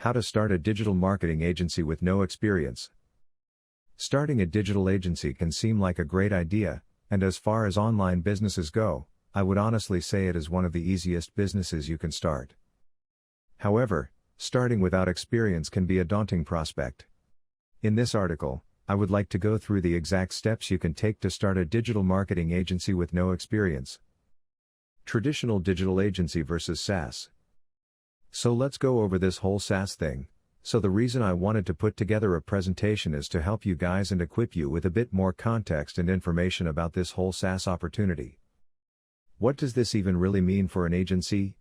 How to start a digital marketing agency with no experience. Starting a digital agency can seem like a great idea, and as far as online businesses go, I would honestly say it is one of the easiest businesses you can start. However, starting without experience can be a daunting prospect. In this article, I would like to go through the exact steps you can take to start a digital marketing agency with no experience. Traditional digital agency versus SaaS. So let's go over this whole SaaS thing. So the reason I wanted to put together a presentation is to help you guys and equip you with a bit more context and information about this whole SaaS opportunity. What does this even really mean for an agency?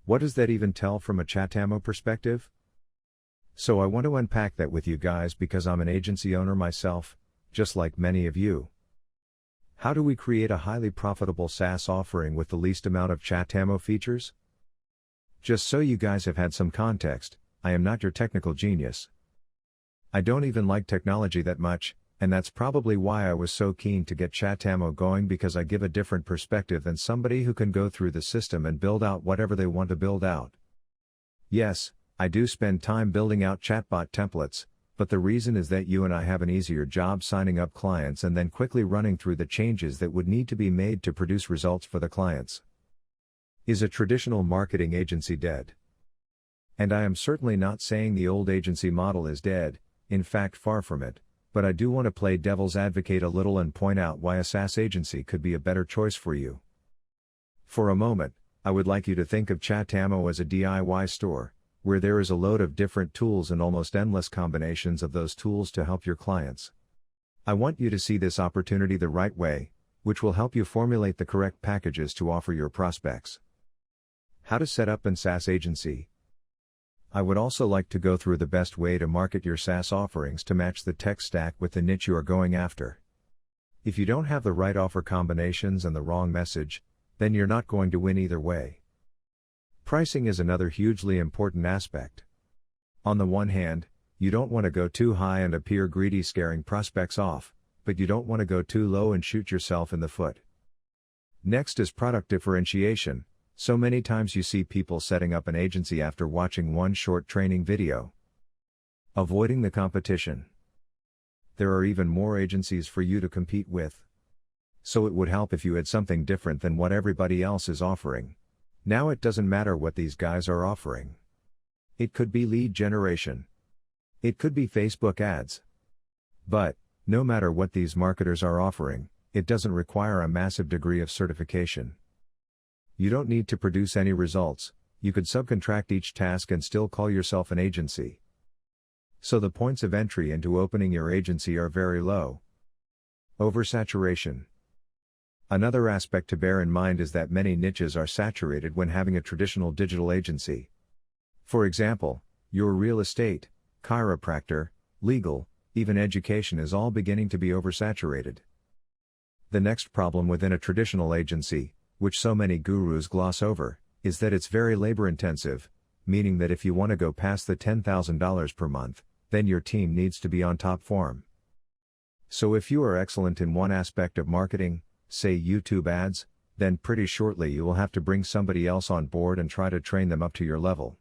What does that even tell from a Chatammo perspective? So I want to unpack that with you guys because I'm an agency owner myself, just like many of you. How do we create a highly profitable SaaS offering with the least amount of Chatammo features? Just so you guys have had some context, I am not your technical genius. I don't even like technology that much, and that's probably why I was so keen to get Chatammo going, because I give a different perspective than somebody who can go through the system and build out whatever they want to build out. Yes, I do spend time building out chatbot templates, but the reason is that you and I have an easier job signing up clients and then quickly running through the changes that would need to be made to produce results for the clients. Is a traditional marketing agency dead? And I am certainly not saying the old agency model is dead, in fact far from it, but I do want to play devil's advocate a little and point out why a SaaS agency could be a better choice for you. For a moment, I would like you to think of Chatammo as a DIY store, where there is a load of different tools and almost endless combinations of those tools to help your clients. I want you to see this opportunity the right way, which will help you formulate the correct packages to offer your prospects. How to set up a SaaS agency. I would also like to go through the best way to market your SaaS offerings to match the tech stack with the niche you are going after. If you don't have the right offer combinations and the wrong message, then you're not going to win either way. Pricing is another hugely important aspect. On the one hand, you don't want to go too high and appear greedy, scaring prospects off, but you don't want to go too low and shoot yourself in the foot. Next is product differentiation. So many times you see people setting up an agency after watching one short training video. Avoiding the competition. There are even more agencies for you to compete with. So it would help if you had something different than what everybody else is offering. Now it doesn't matter what these guys are offering. It could be lead generation. It could be Facebook ads. But, no matter what these marketers are offering, it doesn't require a massive degree of certification. You don't need to produce any results, you could subcontract each task and still call yourself an agency. So the points of entry into opening your agency are very low. Oversaturation. Another aspect to bear in mind is that many niches are saturated when having a traditional digital agency. For example, your real estate, chiropractor, legal, even education is all beginning to be oversaturated. The next problem within a traditional agency, which so many gurus gloss over, is that it's very labor intensive, meaning that if you want to go past the $10,000 per month, then your team needs to be on top form. So if you are excellent in one aspect of marketing, say YouTube ads, then pretty shortly you will have to bring somebody else on board and try to train them up to your level.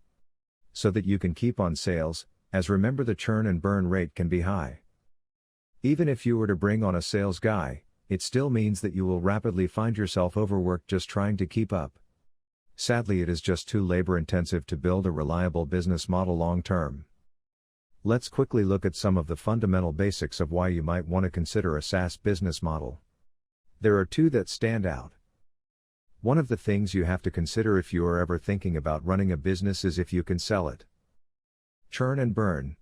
So that you can keep on sales, as remember the churn and burn rate can be high. Even if you were to bring on a sales guy, it still means that you will rapidly find yourself overworked just trying to keep up. Sadly, it is just too labor intensive to build a reliable business model long term. Let's quickly look at some of the fundamental basics of why you might want to consider a SaaS business model. There are two that stand out. One of the things you have to consider if you are ever thinking about running a business is if you can sell it. Churn and burn.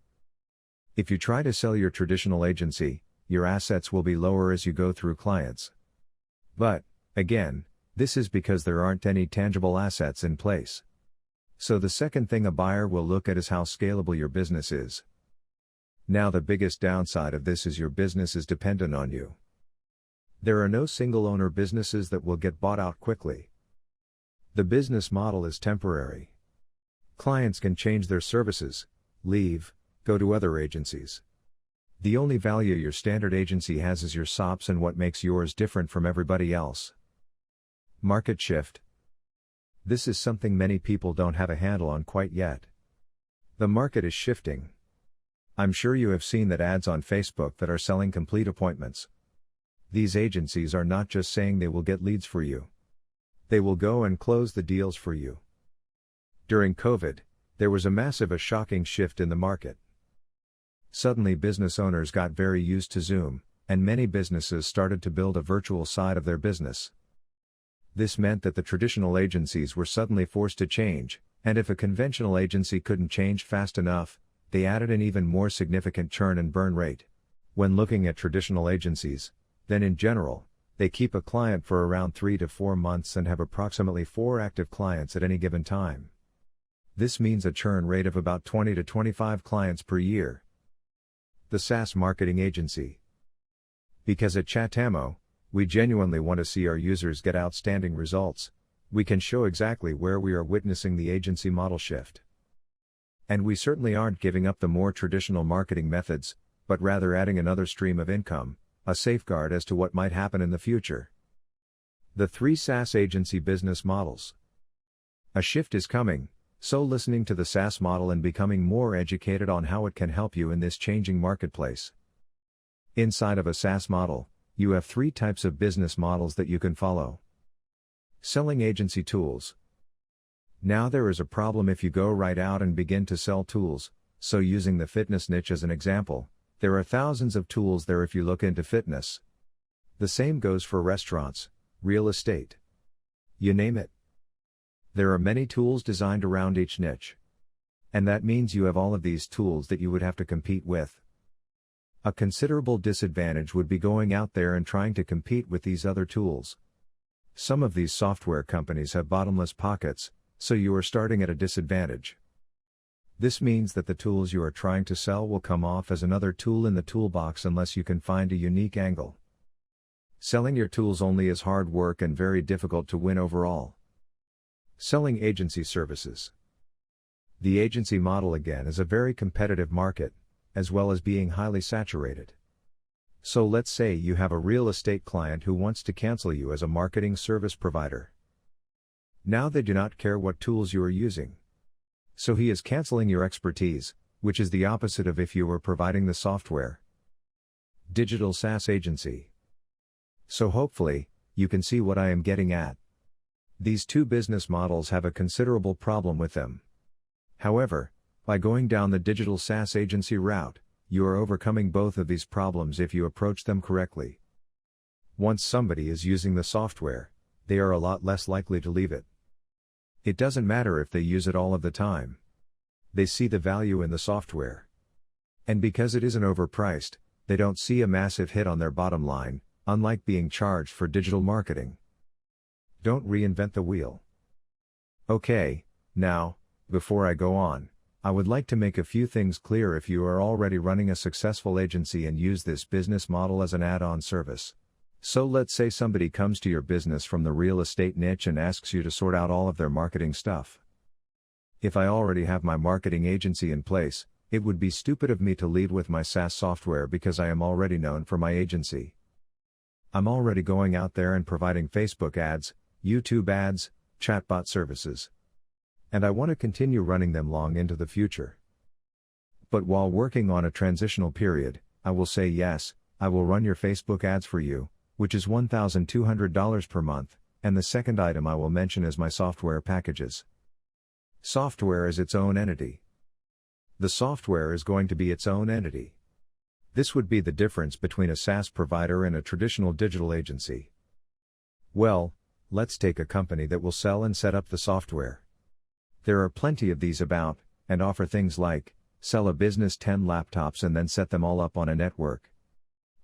If you try to sell your traditional agency, your assets will be lower as you go through clients. But, again, this is because there aren't any tangible assets in place. So the second thing a buyer will look at is how scalable your business is. Now the biggest downside of this is your business is dependent on you. There are no single owner businesses that will get bought out quickly. The business model is temporary. Clients can change their services, leave, go to other agencies. The only value your standard agency has is your SOPs and what makes yours different from everybody else. Market shift. This is something many people don't have a handle on quite yet. The market is shifting. I'm sure you have seen that ads on Facebook that are selling complete appointments. These agencies are not just saying they will get leads for you. They will go and close the deals for you. During COVID, there was a shocking shift in the market. Suddenly business owners got very used to Zoom, and many businesses started to build a virtual side of their business. This meant that the traditional agencies were suddenly forced to change, and if a conventional agency couldn't change fast enough, they added an even more significant churn and burn rate. When looking at traditional agencies, then in general, they keep a client for around 3 to 4 months and have approximately 4 active clients at any given time. This means a churn rate of about 20 to 25 clients per year. The SaaS marketing agency. Because at Chatammo, we genuinely want to see our users get outstanding results, we can show exactly where we are witnessing the agency model shift. And we certainly aren't giving up the more traditional marketing methods, but rather adding another stream of income, a safeguard as to what might happen in the future. The 3 SaaS agency business models. A shift is coming, so listening to the SaaS model and becoming more educated on how it can help you in this changing marketplace. Inside of a SaaS model, you have 3 types of business models that you can follow. Selling agency tools. Now there is a problem if you go right out and begin to sell tools, so using the fitness niche as an example, there are thousands of tools there if you look into fitness. The same goes for restaurants, real estate. You name it. There are many tools designed around each niche. And that means you have all of these tools that you would have to compete with. A considerable disadvantage would be going out there and trying to compete with these other tools. Some of these software companies have bottomless pockets, so you are starting at a disadvantage. This means that the tools you are trying to sell will come off as another tool in the toolbox unless you can find a unique angle. Selling your tools only is hard work and very difficult to win overall. Selling agency services. The agency model again is a very competitive market, as well as being highly saturated. So let's say you have a real estate client who wants to cancel you as a marketing service provider. Now they do not care what tools you are using. So he is canceling your expertise, which is the opposite of if you were providing the software. Digital SaaS agency. So hopefully, you can see what I am getting at. These 2 business models have a considerable problem with them. However, by going down the digital SaaS agency route, you are overcoming both of these problems if you approach them correctly. Once somebody is using the software, they are a lot less likely to leave it. It doesn't matter if they use it all of the time. They see the value in the software. And because it isn't overpriced, they don't see a massive hit on their bottom line, unlike being charged for digital marketing. Don't reinvent the wheel. Okay, now, before I go on, I would like to make a few things clear if you are already running a successful agency and use this business model as an add-on service. So let's say somebody comes to your business from the real estate niche and asks you to sort out all of their marketing stuff. If I already have my marketing agency in place, it would be stupid of me to lead with my SaaS software because I am already known for my agency. I'm already going out there and providing Facebook ads, YouTube ads, chatbot services. And I want to continue running them long into the future. But while working on a transitional period, I will say yes, I will run your Facebook ads for you, which is $1,200 per month, and the second item I will mention is my software packages. Software is its own entity. The software is going to be its own entity. This would be the difference between a SaaS provider and a traditional digital agency. Well, let's take a company that will sell and set up the software. There are plenty of these about, and offer things like, sell a business 10 laptops and then set them all up on a network.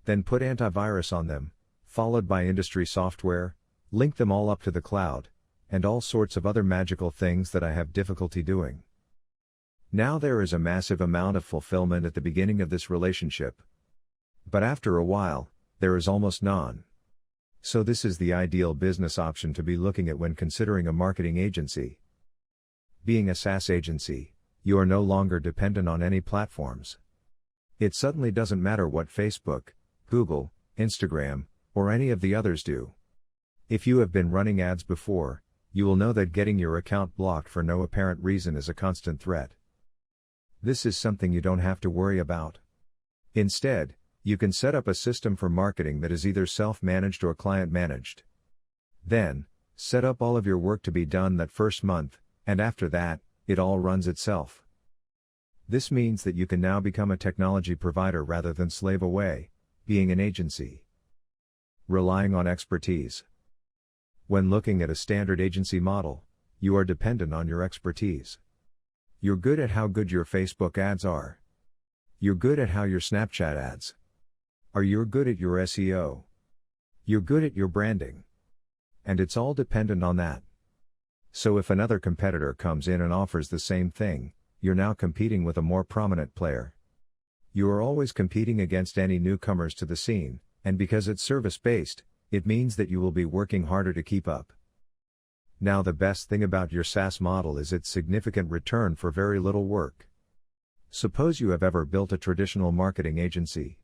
Then put antivirus on them, followed by industry software, link them all up to the cloud, and all sorts of other magical things that I have difficulty doing. Now there is a massive amount of fulfillment at the beginning of this relationship. But after a while, there is almost none. So this is the ideal business option to be looking at when considering a marketing agency. Being a SaaS agency, you are no longer dependent on any platforms. It suddenly doesn't matter what Facebook, Google, Instagram, or any of the others do. If you have been running ads before, you will know that getting your account blocked for no apparent reason is a constant threat. This is something you don't have to worry about. Instead, you can set up a system for marketing that is either self-managed or client-managed. Then, set up all of your work to be done that first month, and after that, it all runs itself. This means that you can now become a technology provider rather than slave away, being an agency. Relying on expertise. When looking at a standard agency model, you are dependent on your expertise. You're good at how good your Facebook ads are. You're good at how your Snapchat ads are. You're good at your SEO. You're good at your branding. And it's all dependent on that. So if another competitor comes in and offers the same thing, you're now competing with a more prominent player. You are always competing against any newcomers to the scene, and because it's service-based, it means that you will be working harder to keep up. Now the best thing about your SaaS model is its significant return for very little work. Suppose you have ever built a traditional marketing agency.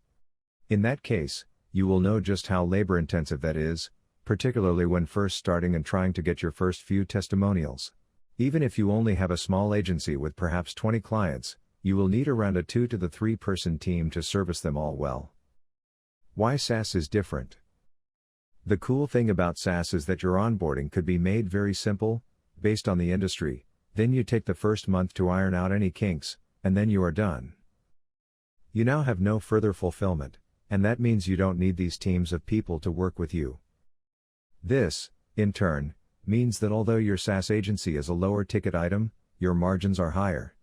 In that case, you will know just how labor-intensive that is, particularly when first starting and trying to get your first few testimonials. Even if you only have a small agency with perhaps 20 clients, you will need around a 2 to 3 person team to service them all well. Why Sas is different? The cool thing about Sas is that your onboarding could be made very simple, based on the industry. Then you take the first month to iron out any kinks, and then you are done. You now have no further fulfillment, and that means you don't need these teams of people to work with you. This, in turn, means that although your SaaS agency is a lower ticket item, your margins are higher.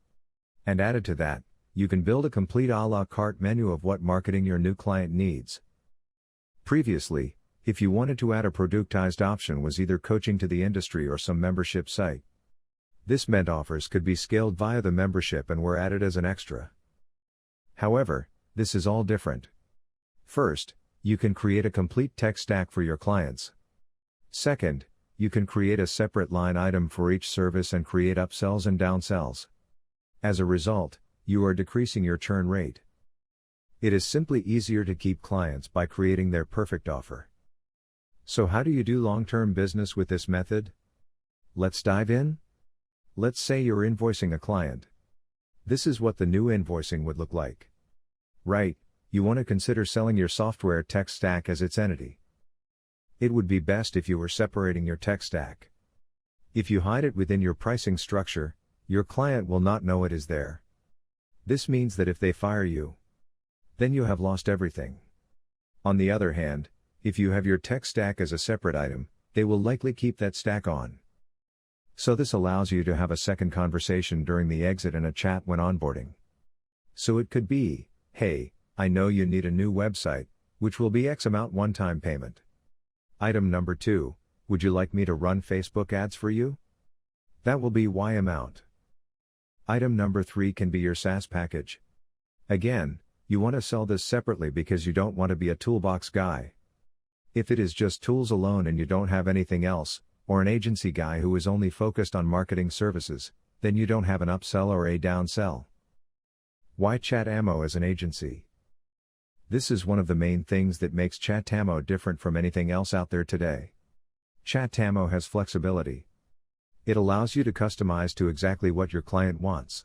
And added to that, you can build a complete a la carte menu of what marketing your new client needs. Previously, if you wanted to add a productized option was either coaching to the industry or some membership site. This meant offers could be scaled via the membership and were added as an extra. However, this is all different. First, you can create a complete tech stack for your clients. Second, you can create a separate line item for each service and create upsells and downsells. As a result, you are decreasing your churn rate. It is simply easier to keep clients by creating their perfect offer. So how do you do long-term business with this method? Let's dive in. Let's say you're invoicing a client. This is what the new invoicing would look like. Right, you want to consider selling your software tech stack as its entity. It would be best if you were separating your tech stack. If you hide it within your pricing structure, your client will not know it is there. This means that if they fire you, then you have lost everything. On the other hand, if you have your tech stack as a separate item, they will likely keep that stack on. So this allows you to have a second conversation during the exit and a chat when onboarding. So it could be, hey, I know you need a new website, which will be X amount one-time payment. Item number 2, would you like me to run Facebook ads for you? That will be Y amount. Item number 3 can be your Sas package. Again, you want to sell this separately because you don't want to be a toolbox guy. If it is just tools alone and you don't have anything else, or an agency guy who is only focused on marketing services, then you don't have an upsell or a downsell. Why Chatammo as an agency? This is one of the main things that makes Chatammo different from anything else out there today. Chatammo has flexibility. It allows you to customize to exactly what your client wants.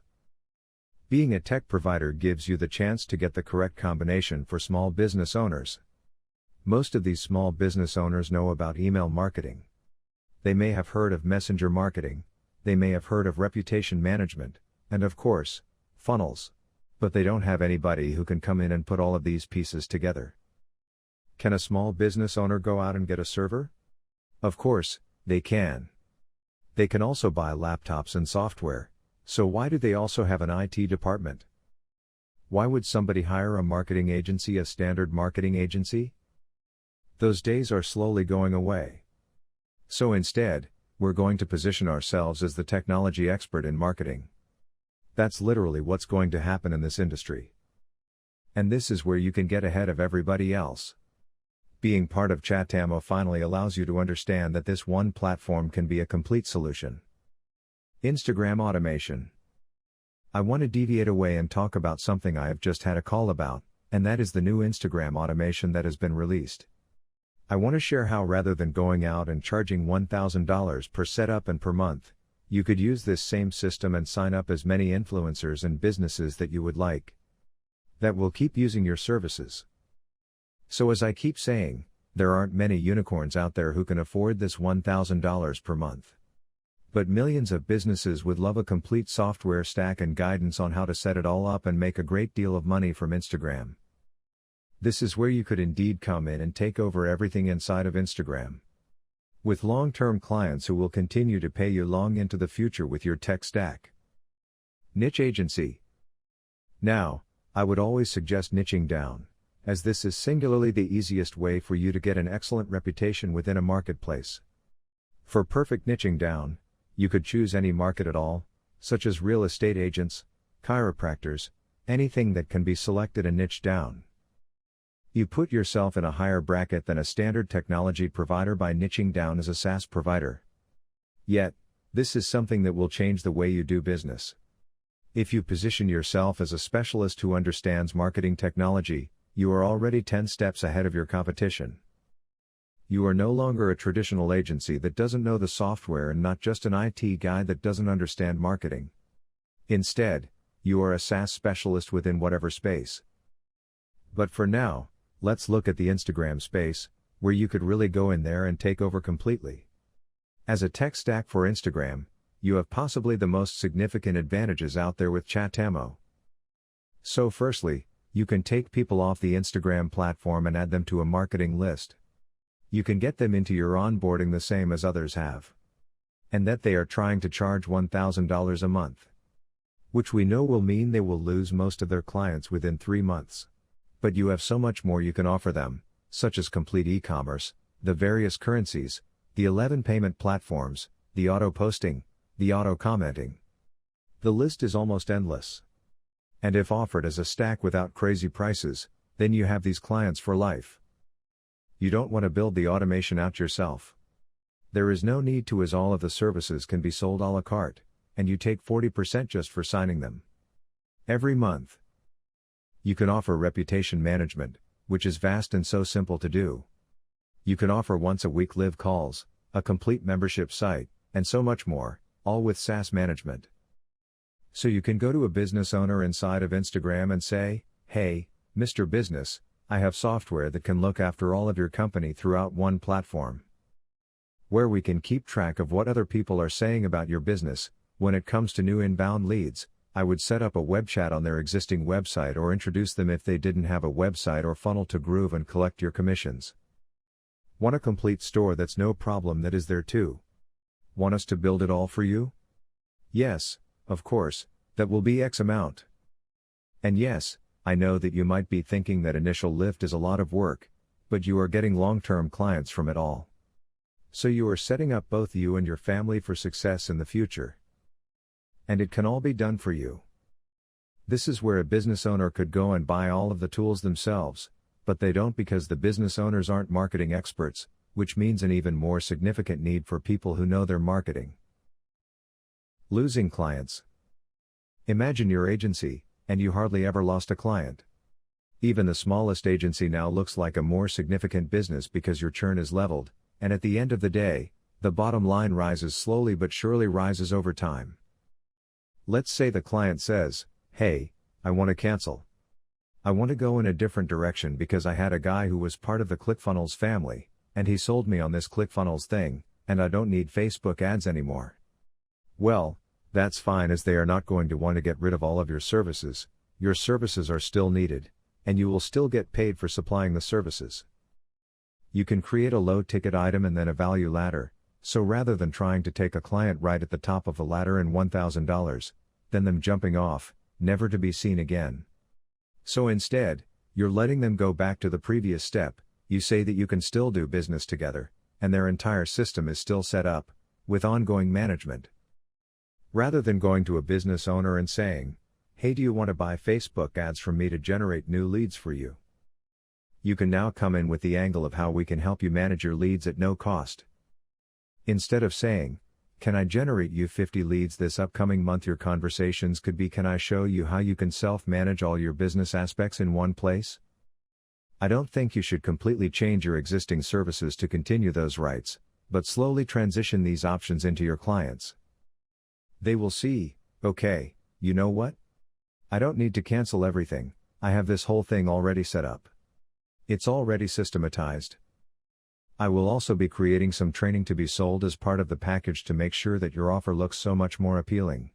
Being a tech provider gives you the chance to get the correct combination for small business owners. Most of these small business owners know about email marketing. They may have heard of messenger marketing, they may have heard of reputation management, and of course, funnels. But they don't have anybody who can come in and put all of these pieces together. Can a small business owner go out and get a server? Of course, they can. They can also buy laptops and software, so why do they also have an IT department? Why would somebody hire a marketing agency, a standard marketing agency? Those days are slowly going away. So instead, we're going to position ourselves as the technology expert in marketing. That's literally what's going to happen in this industry. And this is where you can get ahead of everybody else. Being part of Chatammo finally allows you to understand that this one platform can be a complete solution. Instagram automation. I want to deviate away and talk about something I have just had a call about, and that is the new Instagram automation that has been released. I want to share how rather than going out and charging $1,000 per setup and per month, You could use this same system and sign up as many influencers and businesses that you would like, that will keep using your services. So as I keep saying, there aren't many unicorns out there who can afford this $1,000 per month. But millions of businesses would love a complete software stack and guidance on how to set it all up and make a great deal of money from Instagram. This is where you could indeed come in and take over everything inside of Instagram. With long-term clients who will continue to pay you long into the future with your tech stack. Niche agency. Now, I would always suggest niching down, as this is singularly the easiest way for you to get an excellent reputation within a marketplace. For perfect niching down, you could choose any market at all, such as real estate agents, chiropractors, anything that can be selected and niched down. You put yourself in a higher bracket than a standard technology provider by niching down as a SaaS provider. Yet, this is something that will change the way you do business. If you position yourself as a specialist who understands marketing technology, you are already 10 steps ahead of your competition. You are no longer a traditional agency that doesn't know the software and not just an IT guy that doesn't understand marketing. Instead, you are a SaaS specialist within whatever space. But for now, let's look at the Instagram space, where you could really go in there and take over completely. As a tech stack for Instagram, you have possibly the most significant advantages out there with Chatammo. So firstly, you can take people off the Instagram platform and add them to a marketing list. You can get them into your onboarding the same as others have. And that they are trying to charge $1,000 a month. Which we know will mean they will lose most of their clients within 3 months. But you have so much more you can offer them, such as complete e-commerce, the various currencies, the 11 payment platforms, the auto-posting, the auto-commenting. The list is almost endless. And if offered as a stack without crazy prices, then you have these clients for life. You don't want to build the automation out yourself. There is no need to, as all of the services can be sold a la carte, and you take 40% just for signing them. Every month. You can offer reputation management, which is vast and so simple to do. You can offer once-a-week live calls, a complete membership site, and so much more, all with SaaS management. So you can go to a business owner inside of Instagram and say, "Hey, Mr. Business, I have software that can look after all of your company throughout one platform. Where we can keep track of what other people are saying about your business. When it comes to new inbound leads, I would set up a web chat on their existing website or introduce them if they didn't have a website or funnel to Groove and collect your commissions. Want a complete store that's no problem that is there too? Want us to build it all for you? Yes, of course, that will be X amount. And yes, I know that you might be thinking that initial lift is a lot of work, but you are getting long-term clients from it all. So you are setting up both you and your family for success in the future. And it can all be done for you. This is where a business owner could go and buy all of the tools themselves, but they don't because the business owners aren't marketing experts, which means an even more significant need for people who know their marketing. Losing clients. Imagine your agency, and you hardly ever lost a client. Even the smallest agency now looks like a more significant business because your churn is leveled, and at the end of the day, the bottom line rises slowly but surely rises over time. Let's say the client says, "Hey, I want to cancel. I want to go in a different direction because I had a guy who was part of the ClickFunnels family, and he sold me on this ClickFunnels thing, and I don't need Facebook ads anymore." Well, that's fine, as they are not going to want to get rid of all of your services are still needed, and you will still get paid for supplying the services. You can create a low-ticket item and then a value ladder, so rather than trying to take a client right at the top of the ladder and $1,000, then them jumping off, never to be seen again. So instead, you're letting them go back to the previous step. You say that you can still do business together, and their entire system is still set up, with ongoing management. Rather than going to a business owner and saying, "Hey, do you want to buy Facebook ads from me to generate new leads for you?" You can now come in with the angle of how we can help you manage your leads at no cost. Instead of saying, "Can I generate you 50 leads this upcoming month?" your conversations could be, "Can I show you how you can self-manage all your business aspects in one place?" I don't think you should completely change your existing services to continue those rights, but slowly transition these options into your clients. They will see, okay, you know what? I don't need to cancel everything, I have this whole thing already set up. It's already systematized. I will also be creating some training to be sold as part of the package to make sure that your offer looks so much more appealing.